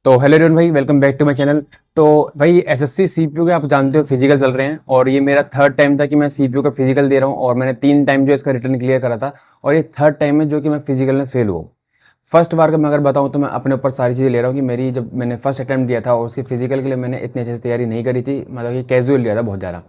तो hello everyone भाई, welcome back to my channel. तो भाई एसएससी सीपीयू के आप जानते हो फिजिकल चल रहे हैं और ये मेरा थर्ड टाइम था कि मैं सीपीयू का फिजिकल दे रहा हूँ और मैंने 3 टाइम जो इसका रिटर्न क्लियर करा था और ये थर्ड टाइम है जो कि मैं फिजिकल में फेल हुआ। फर्स्ट बार का मैं अगर बताऊँ तो मैं अपने ऊपर सारी चीज़ें ले रहा हूँ कि मेरी जब मैंने फर्स्ट अटैम्प्ट दिया था और उसके फिजिकल के लिए मैंने इतनी अच्छे से तैयारी नहीं करी थी, मतलब कि कैजुअल लिया था बहुत ज़्यादा।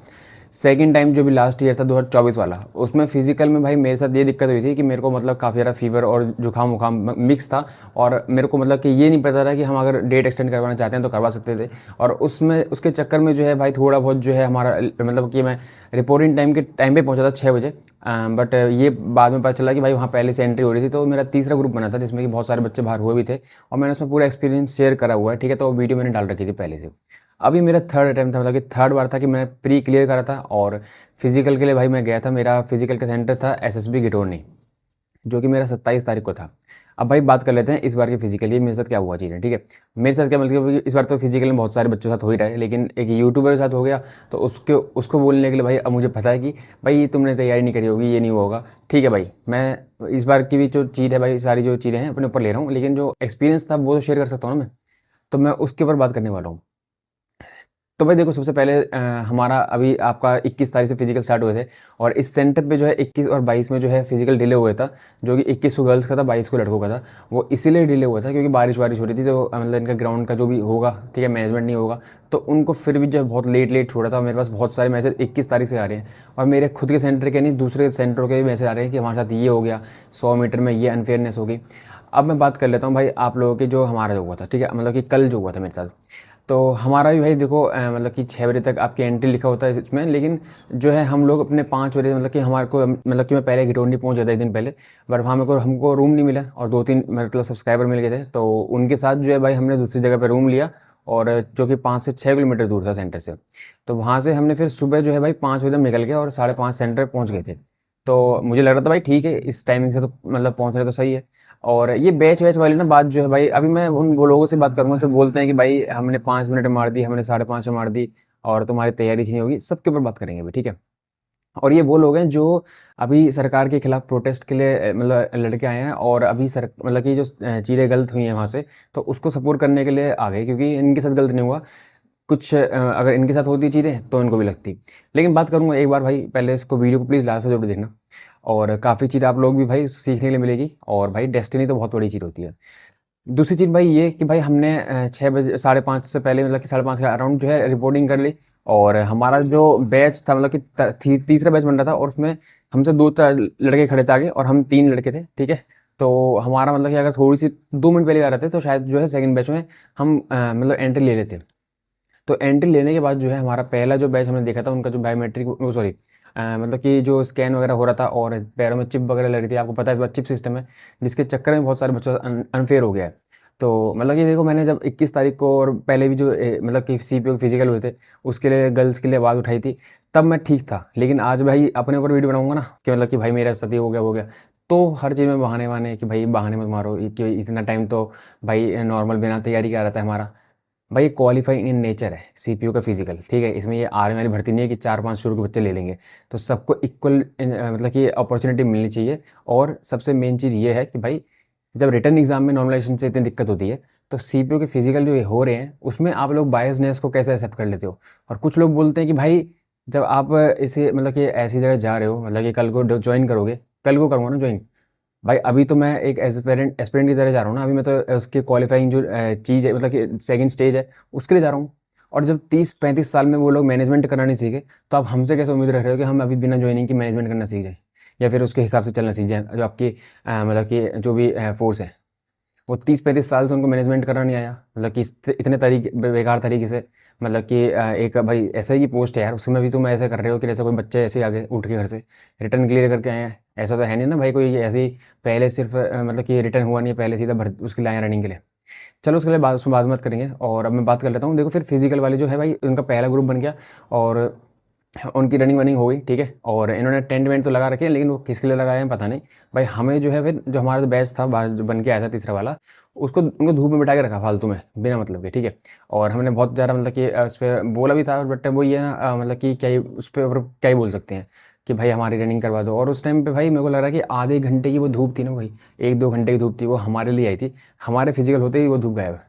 सेकंड टाइम जो भी लास्ट ईयर था 2024 वाला, उसमें फिजिकल में भाई मेरे साथ ये दिक्कत हुई थी कि मेरे को मतलब काफ़ी ज़्यादा फीवर और जुकाम वुकाम मिक्स था और मेरे को मतलब कि ये नहीं पता था कि हम अगर डेट एक्सटेंड करवाना चाहते हैं तो करवा सकते थे। और उसमें उसके चक्कर में जो है भाई थोड़ा बहुत जो है हमारा मतलब कि मैं रिपोर्टिंग टाइम के टाइम पे पहुंचा था 6 बजे। बट ये बाद में पता चला कि भाई वहाँ पहले से एंट्री हो रही थी, तो मेरा तीसरा ग्रुप बना था जिसमें कि बहुत सारे बच्चे बाहर हुए भी थे और मैंने उसमें पूरा एक्सपीरियंस शेयर करा हुआ है, ठीक है। तो वीडियो मैंने डाल रखी थी पहले से। अभी मेरा थर्ड अटैम्प्ट था, मतलब कि थर्ड बार था कि मैंने प्री क्लियर करा था और फिजिकल के लिए भाई मैं गया था। मेरा फिजिकल का सेंटर था एसएसबी गिटोरनी, जो कि मेरा 27 तारीख को था। अब भाई बात कर लेते हैं इस बार के फिजिकल, ये मेरे साथ क्या हुआ चीज़ें, ठीक है। मेरे साथ क्या मतलब कि इस बार तो फिजिकल में बहुत सारे बच्चों के साथ हो ही रहा है, लेकिन एक यूट्यूबर के साथ हो गया। तो उसको बोलने के लिए भाई अब मुझे पता है कि भाई तुमने तैयारी नहीं करी होगी, ये नहीं होगा। ठीक है भाई, मैं इस बार की भी जो चीज़ है भाई, सारी जो चीज़ें हैं अपने ऊपर ले रहा हूँ, लेकिन जो एक्सपीरियंस था वो तो शेयर कर सकता हूँ ना मैं। तो मैं उसके ऊपर बात करने वाला हूँ। तो भाई देखो, सबसे पहले हमारा अभी आपका 21 तारीख से फिजिकल स्टार्ट हुए थे और इस सेंटर पे जो है 21 और 22 में जो है फिजिकल डिले हुआ था, जो कि 21 को गर्ल्स का था, 22 को लड़कों का था। वो इसीलिए डिले हुआ था क्योंकि बारिश वारिश हो रही थी, तो मतलब इनका ग्राउंड का जो भी होगा, ठीक है, मैनेजमेंट नहीं होगा, तो उनको फिर भी जो है बहुत लेट लेट छोड़ा था। मेरे पास बहुत सारे मैसेज 21 तारीख से आ रहे हैं और मेरे खुद के सेंटर के नहीं, दूसरे सेंटरों के भी मैसेज आ रहे हैं कि हमारे साथ ये हो गया, 100 मीटर में ये अनफेयरनेस हो गई। अब मैं बात कर लेता हूँ भाई आप लोगों के जो हमारा जो हुआ था, ठीक है, मतलब कि कल जो हुआ था मेरे साथ। तो हमारा भी भाई देखो मतलब कि 6 बजे तक आपकी एंट्री लिखा होता है इसमें, लेकिन जो है हम लोग अपने 5 बजे मतलब कि हमारे को मतलब कि मैं पहले गिटोरनी पहुंच गया था एक दिन पहले। बट वहाँ मेरे को हमको रूम नहीं मिला और 2-3 मतलब सब्सक्राइबर मिल गए थे, तो उनके साथ जो है भाई हमने दूसरी जगह पर रूम लिया और जो कि 5 से 6 किलोमीटर दूर था सेंटर से। तो वहाँ से हमने फिर सुबह जो है भाई 5 बजे निकल गए और 5:30 सेंटर पहुँच गए थे। तो मुझे लग रहा था भाई ठीक है, इस टाइमिंग से तो मतलब पहुँच रहे तो सही है। और ये बैच वैच वाली ना बात जो है भाई, अभी मैं उन वो लोगों से बात करूंगा जो बोलते हैं कि भाई हमने 5 मिनट में मार दी, हमने 5:30 में मार दी और तुम्हारी तैयारी अच्छी नहीं होगी, सबके ऊपर बात करेंगे अभी, ठीक है। और ये वो लोग हैं जो अभी सरकार के खिलाफ प्रोटेस्ट के लिए मतलब लड़के आए हैं और अभी सर मतलब कि जो चीज़ें गलत हुई हैं वहाँ से, तो उसको सपोर्ट करने के लिए आ गए, क्योंकि इनके साथ गलत नहीं हुआ। कुछ अगर इनके साथ होती चीज़ें तो इनको भी लगती। लेकिन बात करूँगा एक बार भाई, पहले इसको वीडियो को प्लीज़ लास्ट से जरूर देखना और काफ़ी चीज़ आप लोग भी भाई सीखने के लिए मिलेगी। और भाई डेस्टिनी तो बहुत बड़ी चीज़ होती है। दूसरी चीज़ भाई ये कि भाई हमने 6 बजे 5:30 से पहले मतलब कि 5:30 के अराउंड जो है रिपोर्टिंग कर ली। और हमारा जो बैच था मतलब कि तीसरा बैच बन रहा था और उसमें हमसे 2-4 लड़के खड़े थे आगे और हम 3 लड़के थे, ठीक है। तो हमारा मतलब कि अगर थोड़ी सी 2 मिनट पहले आ रहे थे तो शायद जो है सेकंड बैच में हम मतलब एंट्री ले लेते। तो एंट्री लेने के बाद जो है हमारा पहला जो बैच हमने देखा था, उनका जो बायोमेट्रिक वो सॉरी मतलब कि जो स्कैन वगैरह हो रहा था और पैरों में चिप वगैरह लग रही थी। आपको पता है इस बार चिप सिस्टम है, जिसके चक्कर में बहुत सारे बच्चों का अनफेयर हो गया है। तो मतलब कि देखो, मैंने जब 21 तारीख को और पहले भी जो मतलब कि सीपीओ फिजिकल हुए थे, उसके लिए गर्ल्स के लिए आवाज़ उठाई थी, तब मैं ठीक था। लेकिन आज भाई अपने ऊपर वीडियो बनाऊंगा ना कि मतलब कि भाई मेरा साथ ये हो गया, तो हर चीज़ में बहाने वहाने कि भाई बहाने मत मारो कि इतना टाइम तो भाई नॉर्मल बिना तैयारी का रहता है हमारा। भाई क्वालिफाइंग इन नेचर है सीपीयू का फिजिकल, ठीक है। इसमें ये आर्मी वाली भर्ती नहीं है कि 4-5 शुरू के बच्चे ले लेंगे। तो सबको इक्वल मतलब कि अपॉर्चुनिटी मिलनी चाहिए। और सबसे मेन चीज़ ये है कि भाई जब रिटर्न एग्जाम में नॉर्मलाइजेशन से इतनी दिक्कत होती है, तो सीपीयू के फिजिकल जो ये हो रहे हैं उसमें आप लोग बायसनेस को कैसे एक्सेप्ट कर लेते हो। और कुछ लोग बोलते हैं कि भाई जब आप इसे मतलब कि ऐसी जगह जा रहे हो, मतलब कि कल को ज्वाइन करोगे, कल को करूँगा ना ज्वाइन। भाई अभी तो मैं एक एस्पिरेंट एस्पिरेंट की तरह जा रहा हूँ ना, अभी मैं तो उसके क्वालिफाइंग जो चीज़ है मतलब कि सेकंड स्टेज है, उसके लिए जा रहा हूँ। और जब 30-35 साल में वो लोग मैनेजमेंट करना नहीं सीखे, तो आप हमसे कैसे उम्मीद रख रहे हो कि हम अभी बिना ज्वाइनिंग की मैनेजमेंट करना सीख जाए या फिर उसके हिसाब से चलना सीख जाए। जो आपकी मतलब कि जो भी फोर्स है, वो 30-35 साल से उनको मैनेजमेंट करना नहीं आया, मतलब कि इतने तरीके बेकार तरीके से। मतलब कि एक भाई ऐसा ही की पोस्ट है यार, उसमें भी तुम ऐसे कर रहे हो कि जैसे कोई बच्चे ऐसे आगे उठ के घर से रिटर्न क्लियर करके आए हैं। ऐसा तो है नहीं ना भाई, कोई ऐसे ही पहले सिर्फ मतलब कि रिटर्न हुआ नहीं है, पहले सीधा भर उसके लिए आए रनिंग के लिए। चलो उसके लिए बाद उसमें बाद में बात करेंगे। और अब मैं बात कर लेता हूँ। देखो फिर फिजिकल वाले जो है भाई, उनका पहला ग्रुप बन गया और उनकी रनिंग वनिंग हो गई, ठीक है। और इन्होंने टेंट वेंट तो लगा रखे हैं, लेकिन वो किसके लिए लगाए हैं पता नहीं। भाई हमें जो है फिर जो हमारा जो बैच था बाहर जो बन के आया था तीसरा वाला, उसको उनको धूप में बिठा के रखा फालतू में बिना मतलब के, ठीक है। और हमने बहुत ज़्यादा मतलब कि उस पर बोला भी था, बट वो ये ना मतलब कि क्या ही उस पर क्या ही बोल सकते हैं कि भाई हमारी रनिंग करवा दो। और उस टाइम पे भाई मेरे को लग रहा है कि आधे घंटे की वो धूप थी ना भाई, 1-2 घंटे की धूप थी, वो हमारे लिए आई थी। हमारे फिजिकल होते ही वो धूप गायब।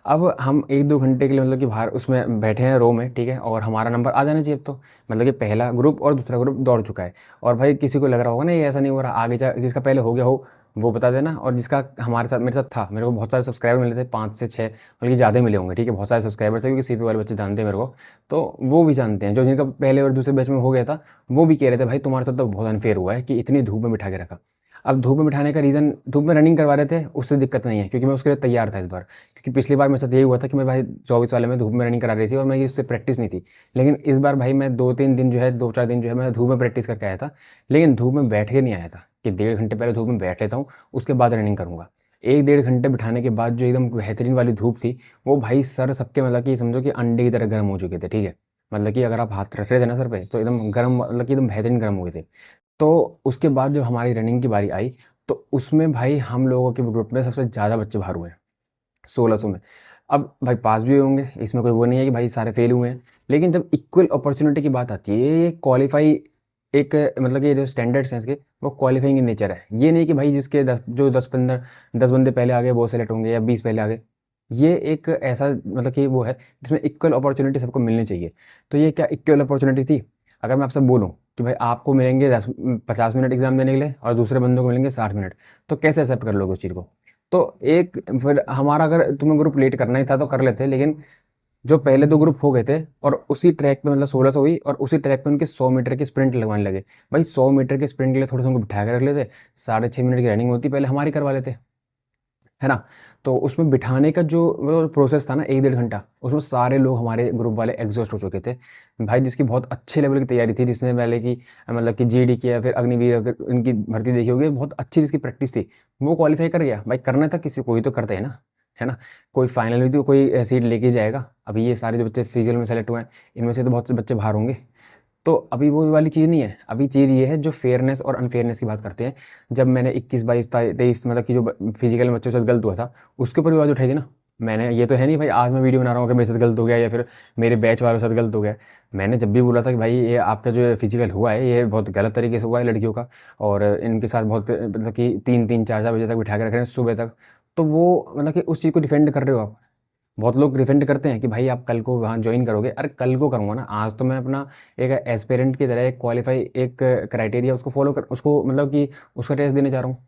अब हम 1-2 घंटे के लिए मतलब कि बाहर उसमें बैठे हैं रो में, ठीक है, और हमारा नंबर आ जाना चाहिए अब तो। मतलब कि पहला ग्रुप और दूसरा ग्रुप दौड़ चुका है, और भाई किसी को लग रहा होगा ना ये ऐसा नहीं हो रहा, आगे जा जिसका पहले हो गया हो वो बता देना, और जिसका हमारे साथ मेरे साथ था, मेरे को बहुत सारे सब्सक्राइबर मिले थे, 5 से 6 बल्कि ज़्यादा मिले होंगे, ठीक है, बहुत सारे सब्सक्राइबर थे क्योंकि सीपीयू वाले बच्चे जानते हैं मेरे को, तो वो भी जानते हैं। जो जिनका पहले और दूसरे बैच में हो गया था वो भी कह रहे थे भाई तुम्हारे साथ तो बहुत अनफेयर हुआ है कि इतनी धूप में बिठा के रखा। अब धूप में बिठाने का रीज़न, धूप में रनिंग करवा रहे थे उससे दिक्कत नहीं है क्योंकि मैं उसके लिए तैयार था इस बार, क्योंकि पिछली बार मेरे साथ यही हुआ था कि मैं भाई 24 वाले में धूप में रनिंग करा रही थी और मेरी उससे प्रैक्टिस नहीं थी। लेकिन इस बार भाई मैं 2-3 दिन जो है, 2-4 दिन जो है मैं धूप में प्रैक्टिस करके आया था, लेकिन धूप में बैठ के नहीं आया था कि 1.5 घंटे पहले धूप में बैठ लेता हूँ उसके बाद रनिंग करूँगा। 1-1.5 घंटे बिठाने के बाद जो एकदम बेहतरीन वाली धूप थी, वो भाई सर सबके मतलब कि समझो कि अंडे की तरह गर्म हो चुके थे, ठीक है। मतलब कि अगर आप हाथ रख रहे थे ना सर पे तो एकदम गर्म, मतलब कि एकदम बेहतरीन गर्म हो गए थे। तो उसके बाद जब हमारी रनिंग की बारी आई, तो उसमें भाई हम लोगों के ग्रुप में सबसे ज़्यादा बच्चे बाहर हुए हैं, 1600 में। अब भाई पास भी होंगे, इसमें कोई वो नहीं है कि भाई सारे फेल हुए हैं, लेकिन जब इक्वल अपॉर्चुनिटी की बात आती है, ये क्वालिफाई एक, मतलब कि ये जो स्टैंडर्ड्स हैं इसके, वो क्वालिफाइंग इन नेचर है। ये नहीं कि भाई जिसके 10 बंदे पहले आ गए वो सेलेक्ट होंगे या 20 पहले आ गए। ये एक ऐसा मतलब कि वो है जिसमें इक्वल अपॉर्चुनिटी सबको मिलनी चाहिए। तो ये क्या इक्वल अपॉर्चुनिटी थी? अगर मैं आपसे बोलूँ कि भाई आपको मिलेंगे 50 मिनट एग्जाम देने के लिए और दूसरे बंदों को मिलेंगे 60 मिनट, तो कैसे एक्सेप्ट कर लोगे उस चीज़ को? तो एक फिर हमारा, अगर तुम्हें ग्रुप लेट करना ही था तो कर लेते, लेकिन जो पहले 2 ग्रुप हो गए थे और उसी ट्रैक पे मतलब 1600 हुई और उसी ट्रैक पे उनके 100 मीटर की स्प्रिंट लगवाने लगे। भाई 100 मीटर के स्प्रिंट के लिए थोड़ा सा उनको बिठा के रख लेते, 6.5 मिनट की रनिंग होती पहले हमारी करवा लेते, है ना? तो उसमें बिठाने का जो वो प्रोसेस था ना 1-1.5 घंटा, उसमें सारे लोग हमारे ग्रुप वाले एग्जॉस्ट हो चुके थे। भाई जिसकी बहुत अच्छे लेवल की तैयारी थी, जिसने पहले की मतलब कि जीडी किया, फिर अग्निवीर अगर इनकी भर्ती देखी होगी, बहुत अच्छी जिसकी प्रैक्टिस थी, वो क्वालिफाई कर गया। भाई करना था किसी को ही तो करते हैं ना, है ना? कोई फाइनल में तो कोई सीट लेके जाएगा। अभी ये सारे जो बच्चे फिजिकल में सेलेक्ट हुए हैं, इनमें से तो बहुत से बच्चे बाहर होंगे। तो अभी वो वाली चीज़ नहीं है, अभी चीज़ ये है जो फेयरनेस और अनफेयरनेस की बात करते हैं। जब मैंने 21, 22, 23 मतलब कि जो फिजिकल में बच्चों के साथ गलत हुआ था, उसके ऊपर भी आवाज़ उठाई थी ना मैंने। ये तो है नहीं भाई आज मैं वीडियो बना रहा हूँ कि मेरे साथ गलत हो गया या फिर मेरे बैच वालों के साथ गलत हो गया। मैंने जब भी बोला था कि भाई ये आपका जो फिजिकल हुआ है ये बहुत गलत तरीके से हुआ है लड़कियों का, और इनके साथ बहुत मतलब कि 3-3, 4-4 बजे तक बिठा के रख रहे हैं सुबह तक, तो वो मतलब कि उस चीज़ को डिफेंड कर रहे हो आप। बहुत लोग डिफेंड करते हैं कि भाई आप कल को वहाँ ज्वाइन करोगे। अरे कल को करूँगा ना, आज तो मैं अपना एक एस्पिरेंट की तरह एक क्वालिफाई एक क्राइटेरिया उसको फॉलो कर, उसको मतलब कि उसका टेस्ट देने जा रहा हूँ।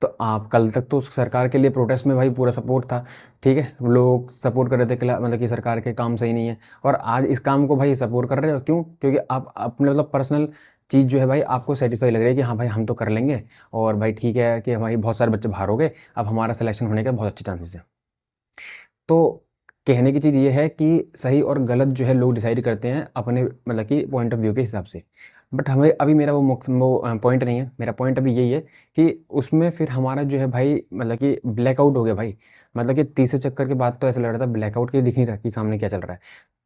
तो आप कल तक तो उस सरकार के लिए प्रोटेस्ट में भाई पूरा सपोर्ट था, ठीक है, लोग सपोर्ट कर रहे थे मतलब कि सरकार के काम सही नहीं है, और आज इस काम को भाई सपोर्ट कर रहे हो क्यों? क्योंकि आप अपने मतलब पर्सनल चीज़ जो है भाई आपको सेटिस्फाई लग रही है कि हाँ भाई हम तो कर लेंगे, और भाई ठीक है कि भाई बहुत सारे बच्चे बाहर हो गए, अब हमारा सिलेक्शन होने का बहुत अच्छे चांसेस है। तो कहने की चीज़ ये है कि सही और गलत जो है लोग डिसाइड करते हैं अपने मतलब कि पॉइंट ऑफ व्यू के हिसाब से। बट हमें अभी मेरा वो पॉइंट नहीं है, मेरा पॉइंट अभी यही है कि उसमें फिर हमारा जो है भाई मतलब कि ब्लैकआउट हो गया भाई। मतलब कि तीसरे चक्कर के बाद तो ऐसा लग रहा था ब्लैकआउट के दिख नहीं रहा कि सामने क्या चल रहा है।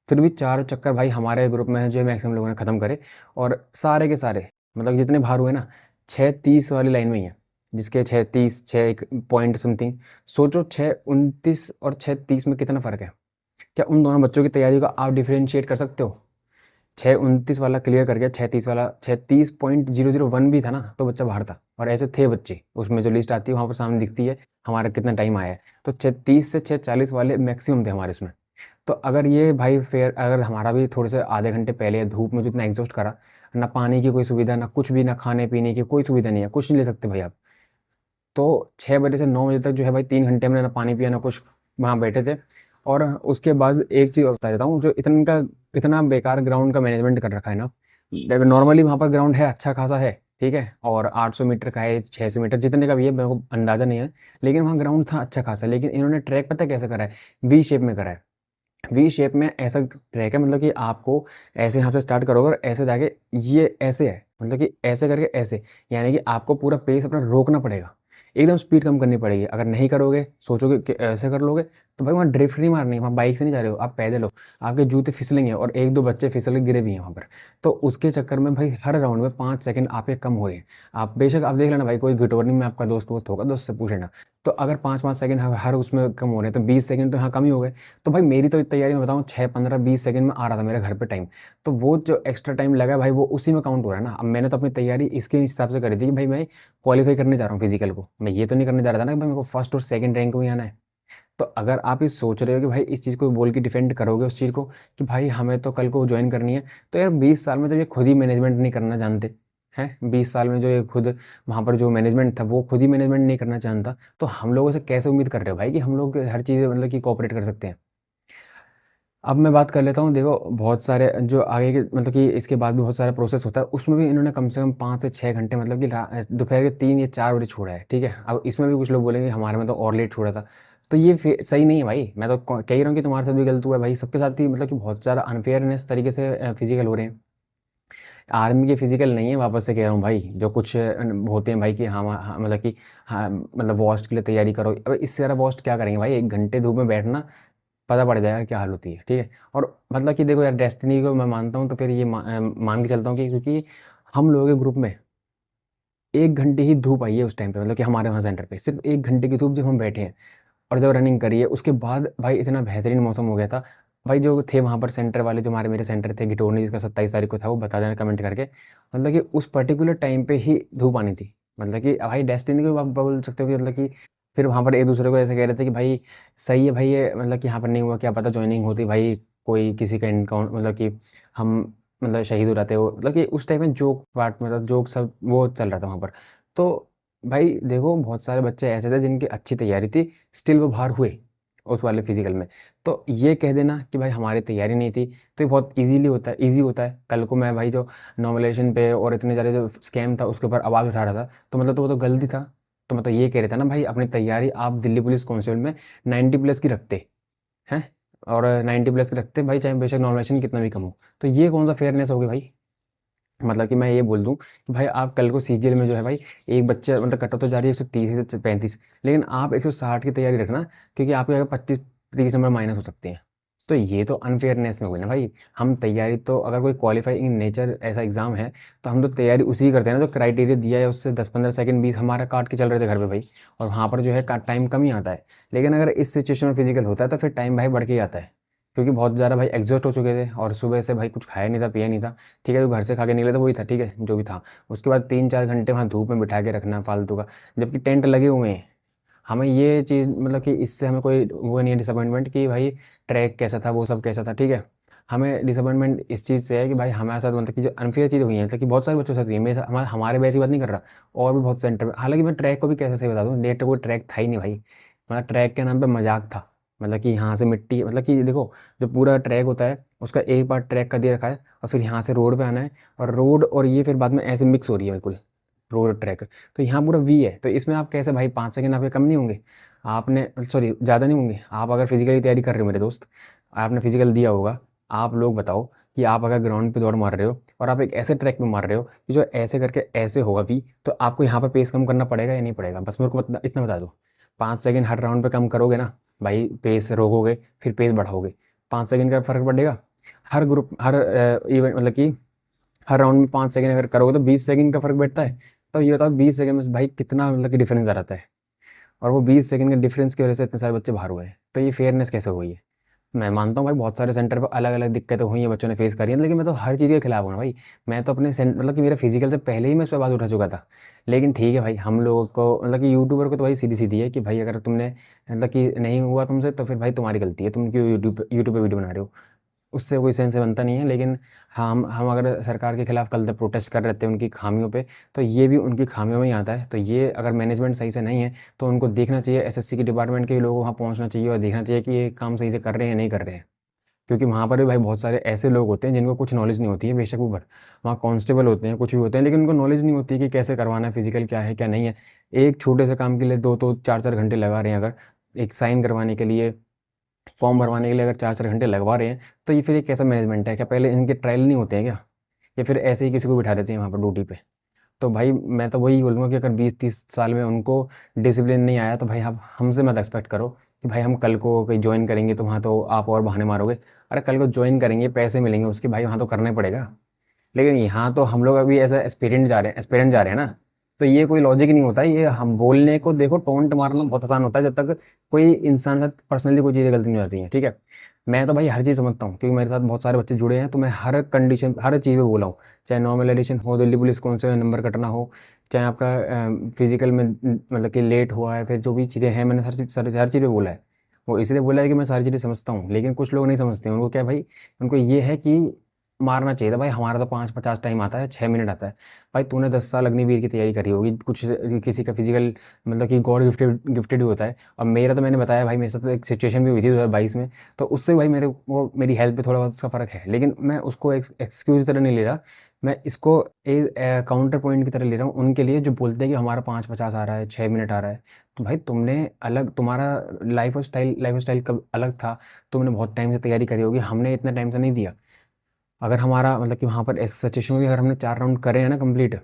फिर भी 4 चक्कर भाई हमारे ग्रुप में जो है मैक्सिमम लोगों ने ख़त्म करे, और सारे के सारे मतलब जितने बाहर हुए ना 6:30 वाली लाइन में ही है, जिसके 6:30, 6 एक पॉइंट समथिंग। सोचो 6:29 और 6:30 में कितना फ़र्क है? क्या उन दोनों बच्चों की तैयारी को आप डिफरेंशिएट कर सकते हो? 6:29 वाला क्लियर कर गया, 6:30 वाला 6:30.001 भी था ना तो बच्चा बाहर था, और ऐसे थे बच्चे उसमें जो लिस्ट आती है वहाँ पर सामने दिखती है हमारा कितना टाइम आया है। तो 6:30 से 6:40 वाले मैक्सिमम थे हमारे इसमें। तो अगर ये भाई फेयर, अगर हमारा भी थोड़े से आधे घंटे पहले धूप में जो इतना एग्जॉस्ट करा, ना पानी की कोई सुविधा, ना कुछ भी, ना खाने पीने की कोई सुविधा नहीं है, कुछ नहीं ले सकते भाई आप। तो 6 बजे से 9 बजे तक जो है भाई 3 घंटे हमने ना पानी पिया ना कुछ, वहाँ बैठे थे। और उसके बाद एक चीज़ और बता देता हूँ, जो इतना बेकार ग्राउंड का मैनेजमेंट कर रखा है ना। नॉर्मली वहाँ पर ग्राउंड है, अच्छा खासा है, ठीक है, और 800 मीटर का है, 600 मीटर जितने का भी है मेरे को अंदाज़ा नहीं है, लेकिन वहाँ ग्राउंड था अच्छा खासा। लेकिन इन्होंने ट्रैक पता है कैसे करा है? वी शेप में करा है। वी शेप में ऐसा ट्रैक है, मतलब कि आपको ऐसे यहाँ से स्टार्ट करोगे और ऐसे जाके ये ऐसे है, मतलब कि ऐसे करके ऐसे, यानी कि आपको पूरा पेस अपना रोकना पड़ेगा, एकदम स्पीड कम करनी पड़ेगी। अगर नहीं करोगे, सोचोगे कि ऐसे कर लोगे, तो भाई वहाँ ड्रिफ्ट नहीं मारनी, वहाँ बाइक से नहीं जा रहे हो, आप पैदल हो, आपके जूते फिसलेंगे और 1-2 बच्चे फिसल के गिरे भी हैं वहाँ पर। तो उसके चक्कर में भाई हर राउंड में 5 सेकंड आपके कम हो रहे हैं। आप बेशक आप देख लेना भाई, कोई घिटोरनी में आपका दोस्त वोस्त होगा, दोस्त से पूछ लेना। तो अगर 5-5 सेकंड हर उसमें कम हो रहे हैं तो 20 सेकंड तो यहाँ कम ही हो गए। तो भाई मेरी तो तैयारी में बताऊँ 6, 15, 20 सेकंड में आ रहा था मेरे घर पे टाइम। तो वो जो एक्स्ट्रा टाइम लगा भाई वो उसी में काउंट हो रहा है ना। अब मैंने तो अपनी तैयारी इसके हिसाब से करी थी कि भाई मैं क्वालिफाई करने जा रहा हूँ फिजिकल को, मैं ये तो नहीं करने जा रहा था ना कि भाई मेरे को फर्स्ट और सेकंड रैंक में आना है। तो अगर आप ये सोच रहे हो कि भाई इस चीज़ को बोल के डिफेंड करोगे उस चीज़ को कि भाई हमें तो कल को ज्वाइन करनी है, तो यार 20 साल में जब ये खुद ही मैनेजमेंट नहीं करना जानते हैं, 20 साल में जो ये खुद वहाँ पर जो मैनेजमेंट था वो खुद ही मैनेजमेंट नहीं करना जानता, तो हम लोगों से कैसे उम्मीद कर रहे हो भाई कि हम लोग हर चीज़ मतलब कि कोऑपरेट कर सकते हैं। अब मैं बात कर लेता हूँ, देखो बहुत सारे जो आगे के मतलब कि इसके बाद भी बहुत सारा प्रोसेस होता है, उसमें भी इन्होंने कम से कम 5 से 6 घंटे मतलब कि दोपहर के 3 या 4 बजे छोड़ा है, ठीक है। अब इसमें भी कुछ लोग बोलेंगे हमारे में तो और लेट छोड़ा था, तो ये सही नहीं है भाई। मैं तो कह ही रहा हूँ कि तुम्हारे साथ भी गलत हुआ है भाई, सबके साथ ही मतलब कि बहुत सारा अनफेयरनेस तरीके से फिजिकल हो रहे हैं। आर्मी के फिजिकल नहीं है, वापस से कह रहा हूँ भाई, जो कुछ होते हैं भाई कि हाँ मतलब कि हाँ मतलब वॉस्ट के लिए तैयारी करो। अब इससे ज़्यादा वॉस्ट क्या करेंगे भाई, 1 घंटे धूप में बैठना, पता पड़ जाएगा क्या हाल होती है, ठीक है। और मतलब कि देखो यार, डेस्टिनी को मैं मानता हूँ तो फिर ये मान के चलता हूँ कि क्योंकि हम लोगों के ग्रुप में 1 घंटे ही धूप आई है उस टाइम पे, मतलब कि हमारे वहाँ सेंटर पे सिर्फ 1 घंटे की धूप जब हम बैठे हैं और जब रनिंग करी है, उसके बाद भाई इतना बेहतरीन मौसम हो गया था। भाई जो थे वहाँ पर सेंटर वाले, जो हमारे मेरे सेंटर थे गिटोरनी, जिसका 27 तारीख को था, वो बता देना कमेंट करके, मतलब कि उस पर्टिकुलर टाइम पे ही धूप आनी थी। मतलब कि भाई डेस्टिनी को आप बोल सकते हो कि मतलब कि फिर वहाँ पर एक दूसरे को ऐसे कह रहे थे कि भाई सही है भाई, ये मतलब कि यहाँ पर नहीं हुआ, क्या पता ज्वाइनिंग होती भाई, कोई किसी का इनकाउंट मतलब कि हम मतलब शहीद हो जाते हो, मतलब कि उस टाइम में जोक पार्ट मतलब जोक सब वो चल रहा था वहाँ पर। तो भाई देखो बहुत सारे बच्चे ऐसे थे जिनकी अच्छी तैयारी थी, स्टिल वो बाहर हुए उस वाले फिजिकल में। तो ये कह देना कि भाई हमारी तैयारी नहीं थी, तो ये बहुत इजीली होता है, इजी होता है। कल को मैं भाई जो नॉमिनेशन पे और इतने सारे जो स्कैम था उसके ऊपर आवाज़ उठा रहा था, तो मतलब तो वो तो गलती था। तो मतलब ये कह रहा था ना भाई, अपनी तैयारी आप दिल्ली पुलिस कांस्टेबल में 90+ की रखते हैं, और 90+ की रखते भाई, चाहे बेशक नॉमिनेशन कितना भी कम हो। तो ये कौन सा फेयरनेस होगी भाई। मतलब कि मैं ये बोल दूँ कि भाई आप कल को सीजीएल में जो है भाई, एक बच्चा मतलब कट ऑफ तो जा रही है 130 से 35, लेकिन आप 160 की तैयारी रखना, क्योंकि आपके अगर 25-30 नंबर माइनस हो सकते हैं। तो ये तो अनफेयरनेस में हुई ना भाई। हम तैयारी तो अगर कोई क्वालिफाइंग इन नेचर ऐसा एग्जाम है, तो हम तो तैयारी उसी की करते हैं ना, जो क्राइटेरिया दिया है उससे 10-15 सेकंड 20 हमारा काट के चल रहे थे घर पे भाई, और वहाँ पर जो है टाइम कम ही आता है। लेकिन अगर इस सिचुएशन में फिजिकल होता है तो फिर टाइम भाई बढ़ के ही आता है, क्योंकि बहुत ज़्यादा भाई एग्जॉस्ट हो चुके थे और सुबह से भाई कुछ खाया नहीं था, पिया नहीं था, ठीक है। तो घर से खा के निकले तो वही था, ठीक है, जो भी था। उसके बाद 3-4 घंटे वहाँ धूप में बिठा के रखना फालतू का, जबकि टेंट लगे हुए हैं। हमें ये चीज़ मतलब कि इससे हमें कोई वो नहीं है डिसअपॉइंटमेंट कि भाई ट्रैक कैसा था, वो सब कैसा था, ठीक है। हमें डिसअपॉइंटमेंट इस चीज़ से है कि भाई हमारे साथ मतलब कि जो अनफेयर चीज़ हुई है, मतलब कि बहुत सारे बच्चों के साथ हुई है, मेरे हमारे बैच की बात नहीं कर रहा, और भी बहुत सेंटर में। हालांकि मैं ट्रैक को भी कैसे सही बता दूँ, नेट कोई ट्रैक था ही नहीं भाई, मतलब ट्रैक के नाम पे मजाक था। मतलब कि यहाँ से मिट्टी, मतलब कि देखो जो पूरा ट्रैक होता है उसका एक पार्ट ट्रैक का दे रखा है, और फिर यहाँ से रोड पे आना है, और रोड और ये फिर बाद में ऐसे मिक्स हो रही है बिल्कुल, रोड ट्रैक। तो यहाँ पूरा वी है, तो इसमें आप कैसे भाई 5 सेकंड आपके कम नहीं होंगे, आपने सॉरी ज़्यादा नहीं होंगे। आप अगर फिजिकली तैयारी कर रहे हो मेरे दोस्त, आपने फिजिकल दिया होगा, आप लोग बताओ कि आप अगर ग्राउंड पे दौड़ मार रहे हो और आप एक ऐसे ट्रैक पे मार रहे हो कि जो ऐसे करके ऐसे होगा वी, तो आपको यहाँ पर पेस कम करना पड़ेगा या नहीं पड़ेगा, बस मेरे को इतना बता दो। 5 सेकंड हर राउंड पे कम करोगे ना भाई, पेस रोकोगे फिर पेस बढ़ाओगे, 5 सेकंड का फर्क पड़ेगा। हर ग्रुप हर इवेंट मतलब कि हर राउंड में 5 सेकंड अगर करोगे तो 20 सेकंड का फर्क बैठता है। तो ये बताओ 20 सेकंड में भाई कितना मतलब कि डिफरेंस आ जाता है, और वो 20 सेकंड के डिफरेंस की वजह से इतने सारे बच्चे बाहर हुए हैं, तो ये फेयरनेस कैसे हुई है। मैं मानता हूँ भाई बहुत सारे सेंटर पर अलग अलग दिक्कतें हुई हैं, बच्चों ने फेस करी हैं, लेकिन मैं तो हर चीज़ के खिलाफ हूँ ना भाई। मैं तो अपने मतलब कि मेरा फिजिकल से पहले ही मैं इस पर बात उठा चुका था। लेकिन ठीक है भाई, हम लोगों को मतलब कि यूट्यूबर को तो भाई सीधी सीधी है कि भाई अगर तुमने मतलब कि नहीं हुआ तुमसे तो फिर भाई तुम्हारी गलती है, तुम क्यों यूट्यूब पे वीडियो बना रहे हो, उससे कोई सेंस बनता नहीं है। लेकिन हम अगर सरकार के खिलाफ कल तक प्रोटेस्ट कर रहे थे उनकी खामियों पे, तो ये भी उनकी खामियों में ही आता है। तो ये अगर मैनेजमेंट सही से नहीं है तो उनको देखना चाहिए, एसएससी के डिपार्टमेंट के लोगों वहाँ पहुँचना चाहिए और देखना चाहिए कि ये काम सही से कर रहे हैं या नहीं कर रहे हैं। क्योंकि वहाँ पर भी भाई बहुत सारे ऐसे लोग होते हैं जिनको कुछ नॉलेज नहीं होती है, बेशक वो वहाँ कांस्टेबल होते हैं, कुछ भी होते हैं, लेकिन उनको नॉलेज नहीं होती है कि कैसे करवाना है फिजिकल, क्या है क्या नहीं है। एक छोटे से काम के लिए 2-4 घंटे लगा रहे हैं, अगर एक साइन करवाने के लिए, फॉर्म भरवाने के लिए अगर 4-4 घंटे लगवा रहे हैं, तो ये फिर एक कैसा मैनेजमेंट है, क्या पहले इनके ट्रायल नहीं होते हैं क्या, या फिर ऐसे ही किसी को बिठा देते हैं वहाँ पर ड्यूटी पे। तो भाई मैं तो वही बोलूँगा कि अगर 20-30 साल में उनको डिसिप्लिन नहीं आया, तो भाई आप हमसे मत एक्सपेक्ट करो कि भाई हम कल को कहीं ज्वाइन करेंगे तो वहाँ तो आप और बहाने मारोगे। अरे कल को ज्वाइन करेंगे, पैसे मिलेंगे उसके भाई, वहाँ तो करना ही पड़ेगा। लेकिन यहाँ तो हम लोग अभी एज एस्पिरेंट जा रहे हैं ना, तो ये कोई लॉजिक नहीं होता है। ये हम बोलने को देखो, टोंट मारना बहुत आसान होता है जब तक कोई इंसान के साथ पर्सनली कोई चीज़ें गलती नहीं हो जाती हैं, ठीक है। मैं तो भाई हर चीज़ समझता हूँ, क्योंकि मेरे साथ बहुत सारे बच्चे जुड़े हैं, तो मैं हर कंडीशन हर चीज़ में बोला हूँ। चाहे नॉर्मल एडिशन हो, दिल्ली पुलिस कौन से नंबर कटना हो, चाहे आपका फिजिकल में मतलब कि लेट हुआ है, फिर जो भी चीज़ें हैं मैंने हर चीज़ पे बोला है। वो इसलिए बोला है कि मैं सारी चीज़ें समझता हूँ, लेकिन कुछ लोग नहीं समझते हैं। उनको क्या है भाई, उनको ये है कि मारना चाहिए था भाई, हमारा तो 5-50 टाइम आता है, 6 मिनट आता है। भाई तूने 10 साल अग्निवीर की तैयारी करी होगी, कुछ किसी का फिजिकल मतलब कि गॉड गिफ्टेड गिफ्टेड ही होता है। और मेरा तो मैंने बताया भाई, मेरे साथ तो एक सिचुएशन भी हुई थी 2022 में, तो उससे भाई मेरे वो मेरी हेल्थ पे थोड़ा बहुत उसका फ़र्क है, लेकिन मैं उसको एक्सक्यूज़ की तरह नहीं ले रहा। मैं इसको काउंटर पॉइंट की तरह ले रहा हूँ उनके लिए जो बोलते हैं कि हमारा 5:50 आ रहा है, 6 मिनट आ रहा है। तो भाई तुमने अलग, तुम्हारा लाइफ स्टाइल कब अलग था, तुमने बहुत टाइम से तैयारी करी होगी, हमने इतना टाइम से नहीं दिया। अगर हमारा मतलब कि वहाँ पर इस सिचुएशन में भी अगर हमने 4 राउंड करे हैं ना कंप्लीट,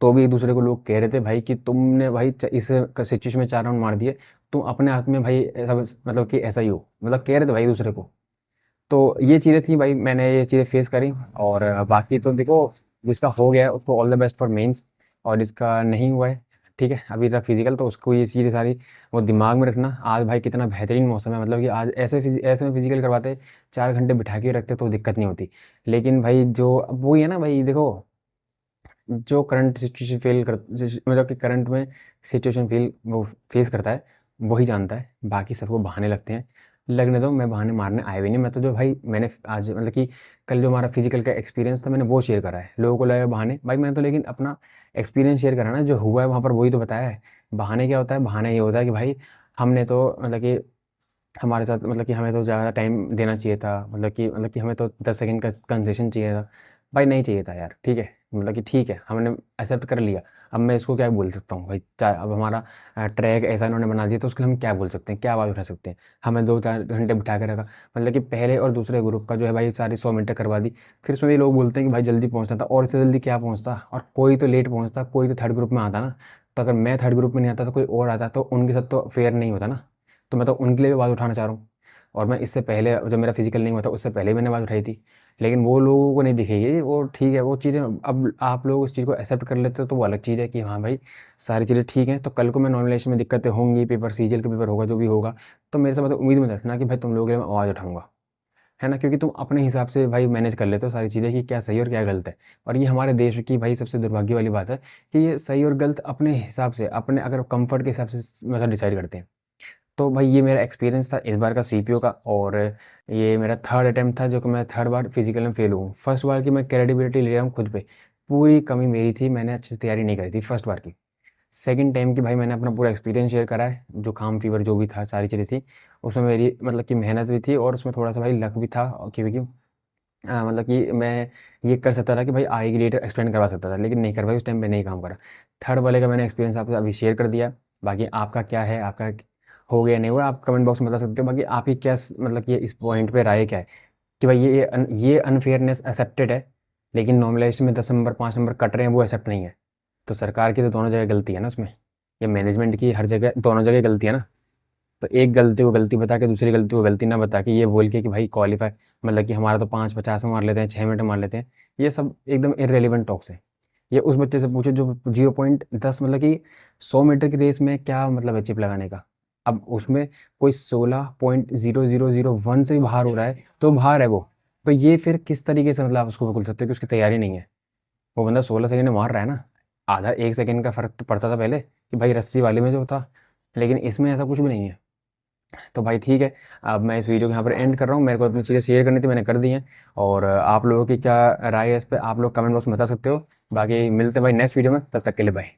तो भी एक दूसरे को लोग कह रहे थे भाई कि तुमने भाई इस सिचुएशन में 4 राउंड मार दिए, तुम अपने हाथ में भाई ऐसा मतलब कि ऐसा ही हो, मतलब कह रहे थे भाई दूसरे को। तो ये चीज़ें थी भाई, मैंने ये चीज़ें फेस करी। और बाकी तो देखो, जिसका हो गया है उसको all the best for mains, और जिसका नहीं हुआ है, ठीक है, अभी तक फिजिकल, तो उसको ये चीज़ें सारी वो दिमाग में रखना। आज भाई कितना बेहतरीन मौसम है, मतलब कि आज ऐसे में फिजिकल करवाते, 4 घंटे बिठा के रखते तो दिक्कत नहीं होती। लेकिन भाई जो अब वही है ना भाई, देखो जो करंट सिचुएशन मतलब कि करंट में सिचुएशन फील वो फेस करता है, वही जानता है। बाकी सबको बहाने लगते हैं, लगने दो, मैं बहाने मारने आए भी नहीं। मैं तो जो भाई मैंने आज मतलब कि कल जो हमारा फिजिकल का एक्सपीरियंस था, मैंने वो शेयर करा है। लोगों को लगा बहाने, भाई मैंने तो लेकिन अपना एक्सपीरियंस शेयर करा ना, जो हुआ है वहाँ पर वही तो बताया है। बहाने क्या होता है, बहाना ये होता है कि भाई हमने तो मतलब कि हमारे साथ मतलब कि हमें तो ज़्यादा टाइम देना चाहिए था, मतलब कि हमें तो 10 सेकंड का कंसेशन चाहिए था। भाई नहीं चाहिए था यार, ठीक है, मतलब कि ठीक है, हमने एक्सेप्ट कर लिया। अब मैं इसको क्या बोल सकता हूँ भाई, चाहे अब हमारा ट्रैक ऐसा इन्होंने बना दिया, तो उसके लिए हम क्या बोल सकते हैं, क्या आवाज़ उठा सकते हैं। हमें 2-4 घंटे बिठा के रखा, मतलब कि पहले और दूसरे ग्रुप का जो है भाई सारी 100 मीटर करवा दी। फिर उसमें भी लोग बोलते हैं कि भाई जल्दी पहुँचना था, और इससे जल्दी क्या पहुँचता, और कोई तो लेट पहुँचता, कोई तो थर्ड ग्रुप में आता ना। तो अगर मैं थर्ड ग्रुप में नहीं आता तो कोई और आता, तो उनके साथ तो फेयर नहीं होता ना। तो मैं तो उनके लिए भी आवाज़ उठाना चाह रहा हूँ। और मैं इससे पहले जब मेरा फिजिकल नहीं हुआ था, उससे पहले मैंने आवाज़ उठाई थी। लेकिन वो लोगों को नहीं दिखेगी, वो ठीक है, वो चीज़ें अब आप लोग उस चीज़ को एक्सेप्ट कर लेते हो तो वो अलग चीज़ है कि हाँ भाई सारी चीज़ें ठीक हैं। तो कल को मैं नॉमिनेशन में दिक्कतें होंगी, पेपर सीजीएल का पेपर होगा, जो भी होगा, तो मेरे से मतलब उम्मीद मत रखना कि भाई तुम लोगों के लिए मैं आवाज़ उठाऊंगा, है ना, क्योंकि तुम अपने हिसाब से भाई मैनेज कर लेते हो सारी चीज़ें कि क्या सही और क्या गलत है। और ये हमारे देश की भाई सबसे दुर्भाग्य वाली बात है कि ये सही और गलत अपने हिसाब से, अपने अगर कंफर्ट के हिसाब से मतलब डिसाइड करते हैं। तो भाई ये मेरा एक्सपीरियंस था इस बार का सीपीओ का, और ये मेरा थर्ड अटेम्प्ट था जो कि मैं थर्ड बार फिजिकल में फेल हूँ। फर्स्ट बार की मैं क्रेडिबिलिटी ले रहा हूँ खुद पे, पूरी कमी मेरी थी, मैंने अच्छे से तैयारी नहीं करी थी फर्स्ट बार की। सेकंड टाइम की भाई मैंने अपना पूरा एक्सपीरियंस शेयर करा है, जुकाम फीवर जो भी था सारी चीज़ें थी, उसमें मेरी मतलब कि मेहनत भी थी, और उसमें थोड़ा सा भाई लक भी था, क्योंकि मतलब कि मैं ये कर सकता था कि भाई आगे की डेट एक्सटेंड करवा सकता था, लेकिन नहीं कर पाई, उस टाइम पे नहीं काम करा। थर्ड वाले का मैंने एक्सपीरियंस आपसे अभी शेयर कर दिया। बाकी आपका क्या है, आपका हो गया नहीं हुआ, आप कमेंट बॉक्स में बता सकते हो। बाकी आपकी क्या मतलब कि इस पॉइंट पे राय क्या है कि भाई ये अनफेयरनेस एक्सेप्टेड है, लेकिन नॉर्मलाइजेशन में 10 नंबर 5 नंबर कट रहे हैं वो एक्सेप्ट नहीं है। तो सरकार की तो दोनों जगह गलती है ना उसमें, या मैनेजमेंट की, हर जगह दोनों जगह गलती है ना। तो एक गलती को गलती बता के दूसरी गलती को गलती ना बता के ये बोल के कि भाई क्वालिफाई, मतलब कि हमारा तो 5:50 में मार लेते हैं, 6 मिनट में मार लेते हैं, ये सब एकदम इरेलीवेंट टॉक्स है। ये उस बच्चे से पूछो जो 0.10 मतलब कि 100 मीटर की रेस में क्या मतलब है चिप लगाने का। अब उसमें कोई 16.0001 से भी बाहर हो रहा है तो बाहर है वो। तो ये फिर किस तरीके से मतलब आप उसको बोल सकते हो कि उसकी तैयारी नहीं है। वो बंदा 16 सेकंड में मार रहा है ना, आधा 1 सेकंड का फर्क तो पड़ता था पहले कि भाई रस्सी वाले में जो था, लेकिन इसमें ऐसा कुछ भी नहीं है। तो भाई ठीक है, अब मैं इस वीडियो को यहाँ पर एंड कर रहा हूँ। मेरे को अपनी चीज़ें शेयर करनी थी, मैंने कर दी हैं। और आप लोगों की क्या राय है इस पे, आप लोग कमेंट बॉक्स में बता सकते हो। बाकी मिलते हैं भाई नेक्स्ट वीडियो में, तब तक के लिए बाय।